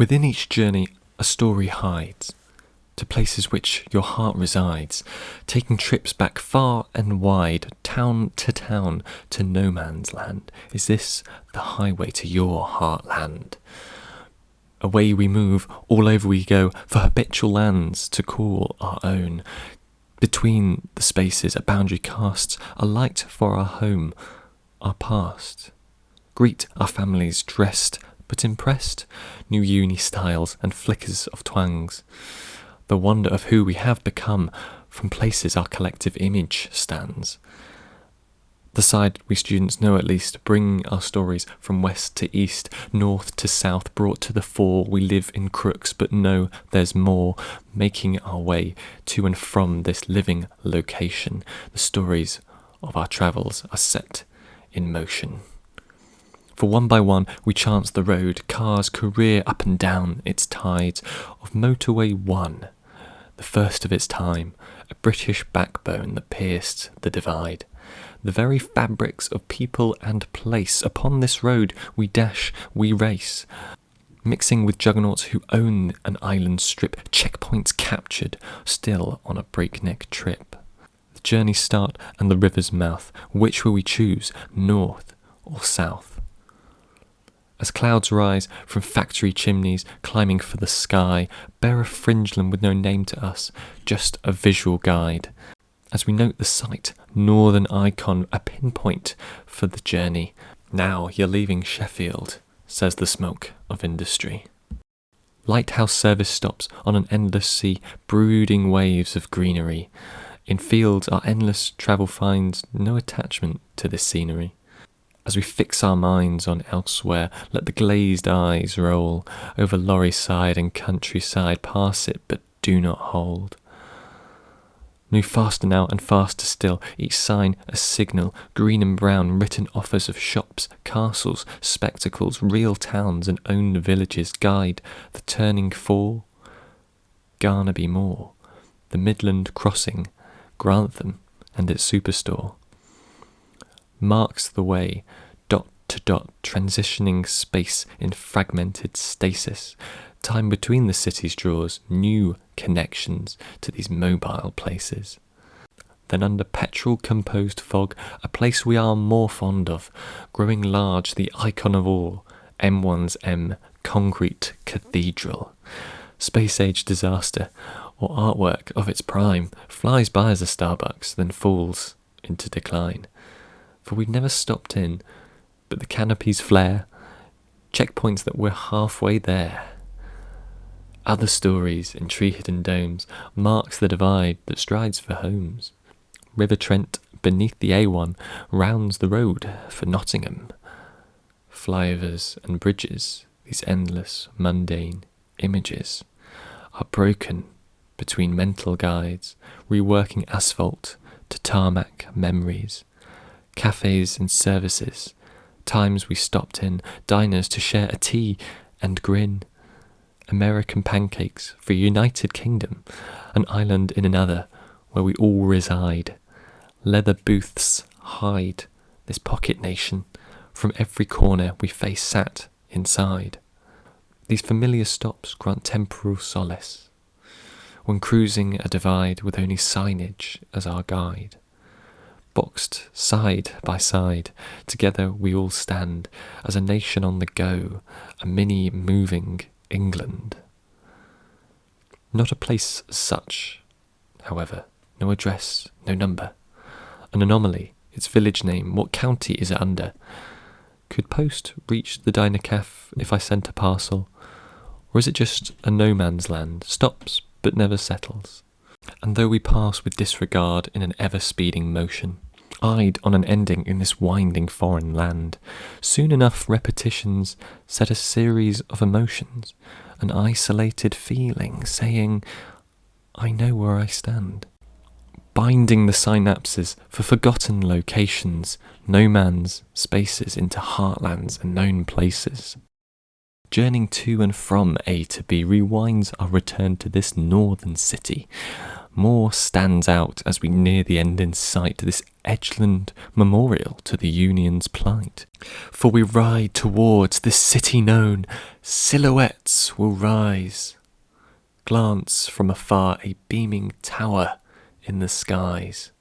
Within each journey, a story hides, to places which your heart resides, taking trips back far and wide, town, to no man's land. Is this the highway to your heartland? Away we move, all over we go, for habitual lands to call our own. Between the spaces a boundary casts, a light for our home, our past. Greet our families dressed but impressed, new uni styles and flickers of twangs. The wonder of who we have become, from places our collective image stands. The side we students know at least, bring our stories from west to east, north to south, brought to the fore. We live in crooks, but know there's more, making our way to and from this living location. The stories of our travels are set in motion. For one by one we chance the road, cars career up and down its tides of Motorway 1, the first of its time, a British backbone that pierced the divide. The very fabrics of people and place, upon this road we dash, we race, mixing with juggernauts who own an island strip, checkpoints captured, still on a breakneck trip. The journey's start and the river's mouth, which will we choose, north or south? As clouds rise from factory chimneys, climbing for the sky, bear a fringeland with no name to us, just a visual guide. As we note the sight, northern icon, a pinpoint for the journey. Now you're leaving Sheffield, says the smoke of industry. Lighthouse service stops on an endless sea, brooding waves of greenery. In fields our endless travel finds no attachment to this scenery. As we fix our minds on elsewhere, let the glazed eyes roll over lorry side and countryside, pass it but do not hold. Move faster now and faster still, each sign a signal, green and brown, written offers of shops, castles, spectacles, real towns and owned villages guide the turning for Garnaby Moor, the Midland crossing, Grantham and its superstore. Marks the way, dot to dot, transitioning space in fragmented stasis. Time between the cities draws new connections to these mobile places. Then under petrol-composed fog, a place we are more fond of, growing large, the icon of all, M1's M, concrete cathedral. Space-age disaster, or artwork of its prime, flies by as a Starbucks, then falls into decline. For we've never stopped in, but the canopies flare, checkpoints that we're halfway there. Other stories in tree-hidden domes marks the divide that strides for homes. River Trent beneath the A1 rounds the road for Nottingham. Flyovers and bridges, these endless, mundane images, are broken between mental guides, reworking asphalt to tarmac memories. Cafes and services, times we stopped in, diners to share a tea and grin. American pancakes for United Kingdom, an island in another where we all reside. Leather booths hide this pocket nation from every corner we face sat inside. These familiar stops grant temporal solace when cruising a divide with only signage as our guide. Boxed side by side, together we all stand as a nation on the go, a mini moving England. Not a place as such, however, no address, no number. An anomaly, its village name, what county is it under? Could post reach the diner cafe if I sent a parcel? Or is it just a no man's land, stops but never settles? And though we pass with disregard in an ever-speeding motion, eyed on an ending in this winding foreign land, soon enough repetitions set a series of emotions, an isolated feeling saying, I know where I stand. Binding the synapses for forgotten locations, no man's spaces into heartlands and known places. Journeying to and from A to B rewinds our return to this northern city, more stands out as we near the end in sight, this edgeland memorial to the Union's plight. For we ride towards this city known, silhouettes will rise. Glance from afar a beaming tower in the skies.